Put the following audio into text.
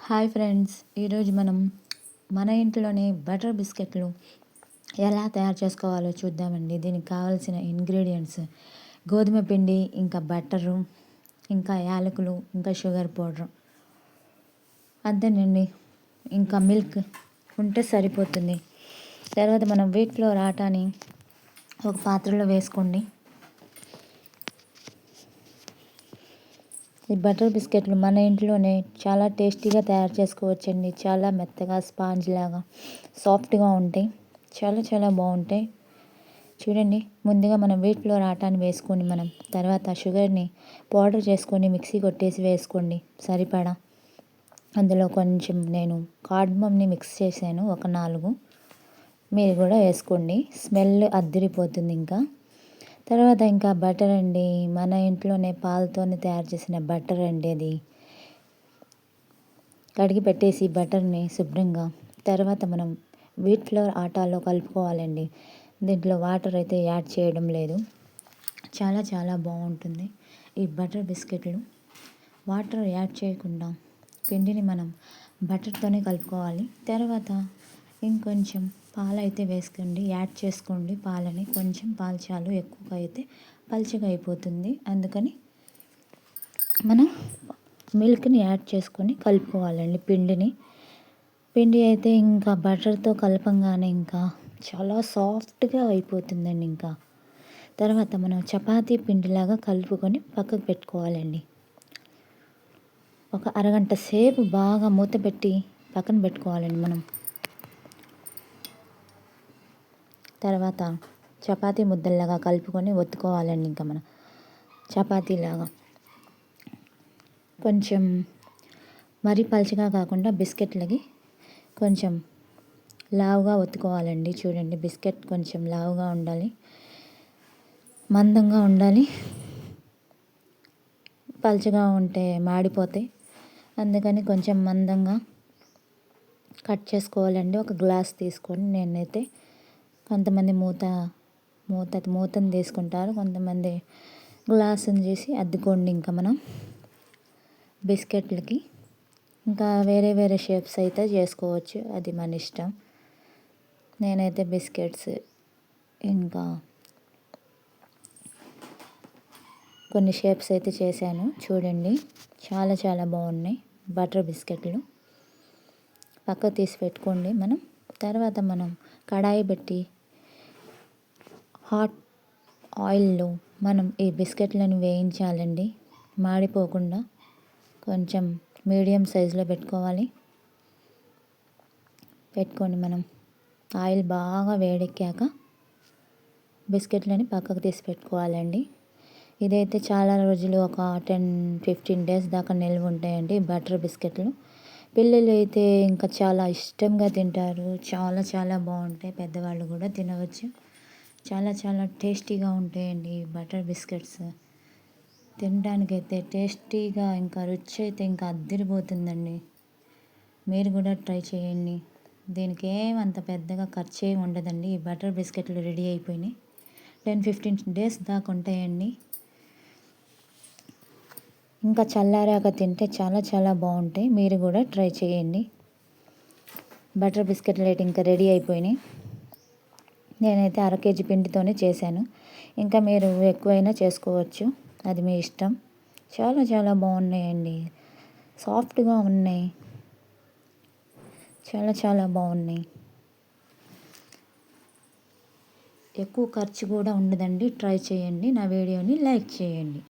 Hi friends, ఈరోజు మనం మన ఇంట్లోనే బటర్ బిస్కెట్లు ఎలా తయారు చేసుకోవాలో చూద్దామండి. దీనికి కావాల్సిన ఇంగ్రీడియంట్స్ గోధుమ పిండి, ఇంకా బట్టరు, ఇంకా యాలకులు, ఇంకా షుగర్ పౌడర్, అంతేనండి. ఇంకా మిల్క్ ఉంటే సరిపోతుంది. తర్వాత మనం వీట్ ఫ్లోర్ ఆటాని ఒక పాత్రలో వేసుకోండి. ఈ బటర్ బిస్కెట్లు మన ఇంట్లోనే చాలా టేస్టీగా తయారు చేసుకోవచ్చండి. చాలా మెత్తగా స్పాంజ్ లాగా సాఫ్ట్గా ఉంటాయి. చాలా చాలా బాగుంటాయి. చూడండి, ముందుగా మనం వీట్ ఫ్లోర్ ఆటాన్ని వేసుకొని మనం తర్వాత షుగర్ని పౌడర్ చేసుకొని మిక్సీ కొట్టేసి వేసుకోండి సరిపడా. అందులో కొంచెం నేను కార్డమమ్ని మిక్స్ చేశాను, ఒక 4. మీరు కూడా వేసుకోండి, స్మెల్ అద్దిరిపోతుంది. తర్వాత ఇంకా బటర్ అండి, మన ఇంట్లోనే పాలతోనే తయారు చేసిన బటర్ అండి. అది కడిగి పెట్టేసి బటర్ని శుభ్రంగా తర్వాత మనం వీట్ ఫ్లోర్ ఆటాలో కలుపుకోవాలండి. దీంట్లో వాటర్ అయితే యాడ్ చేయడం లేదు. చాలా చాలా బాగుంటుంది ఈ బటర్ బిస్కెట్లు. వాటర్ యాడ్ చేయకుండా పిండిని మనం బటర్తోనే కలుపుకోవాలి. తర్వాత ఇంకొంచెం పాలు అయితే వేసుకోండి, యాడ్ చేసుకోండి పాలని. కొంచెం పాలు చాలు, ఎక్కువగా అయితే పలుచగా అయిపోతుంది. అందుకని మనం మిల్క్ని యాడ్ చేసుకొని కలుపుకోవాలండి పిండి అయితే ఇంకా బటర్తో కలపంగానే ఇంకా చాలా సాఫ్ట్గా అయిపోతుందండి. తర్వాత మనం చపాతీ పిండిలాగా కలుపుకొని పక్కకు పెట్టుకోవాలండి. ఒక అరగంట సేపు బాగా మూత పెట్టి పక్కన పెట్టుకోవాలండి మనం. తర్వాత చపాతీ ముద్దల్లాగా కలుపుకొని ఒత్తుకోవాలండి. మనం చపాతీలాగా కొంచెం మరీ పలుచగా కాకుండా బిస్కెట్లకి కొంచెం లావుగా ఒత్తుకోవాలండి. చూడండి, బిస్కెట్ కొంచెం లావుగా ఉండాలి, మందంగా ఉండాలి. పలుచగా ఉంటే మాడిపోతాయి. అందుకని కొంచెం మందంగా కట్ చేసుకోవాలండి. ఒక గ్లాస్ తీసుకొని, నేనైతే కొంతమంది మూతను తీసుకుంటారు, కొంతమంది గ్లాసుని చేసి అద్దుకోండి. మనం బిస్కెట్లకి ఇంకా వేరే వేరే షేప్స్ అయితే చేసుకోవచ్చు, అది మన ఇష్టం. నేనైతే బిస్కెట్స్ ఇంకా కొన్ని షేప్స్ అయితే చేశాను. చూడండి, చాలా చాలా బాగున్నాయి బటర్ బిస్కెట్లు. పక్కకు తీసి పెట్టుకోండి. తర్వాత మనం కడాయి పెట్టి హాట్ ఆయిల్లో మనం ఈ బిస్కెట్లను వేయించాలండి, మాడిపోకుండా. కొంచెం మీడియం సైజులో పెట్టుకొని మనం ఆయిల్ బాగా వేడెక్కాక బిస్కెట్లని పక్కకు తీసి పెట్టుకోవాలండి. ఇదైతే చాలా రోజులు, ఒక 10-15 డేస్ దాకా నిల్వ ఉంటాయండి బటర్ బిస్కెట్లు. పిల్లలు అయితే ఇంకా చాలా ఇష్టంగా తింటారు. చాలా చాలా బాగుంటాయి, పెద్దవాళ్ళు కూడా తినవచ్చు. చాలా చాలా టేస్టీగా ఉంటాయండి ఈ బటర్ బిస్కెట్స్. తినడానికైతే టేస్టీగా, ఇంకా రుచి అయితే ఇంకా అద్దిరిపోతుందండి. మీరు కూడా ట్రై చేయండి. దీనికి ఏమంత పెద్దగా ఖర్చు ఏమి ఉండదండి. ఈ బటర్ బిస్కెట్లు రెడీ అయిపోయినాయి. 10-15 డేస్ దాకా ఉంటాయండి. ఇంకా చల్లారాక తింటే చాలా చాలా బాగుంటాయి. మీరు కూడా ట్రై చేయండి. బటర్ బిస్కెట్లు అయితే ఇంకా రెడీ అయిపోయినాయి. నేనైతే 1/2 కేజీ పిండితోనే చేశాను. ఇంకా మీరు ఎక్కువైనా చేసుకోవచ్చు, అది మీ ఇష్టం. చాలా చాలా బాగున్నాయండి, సాఫ్ట్గా ఉన్నాయి, చాలా చాలా బాగున్నాయి. ఎక్కువ ఖర్చు కూడా ఉండదండి. ట్రై చేయండి. నా వీడియోని లైక్ చేయండి.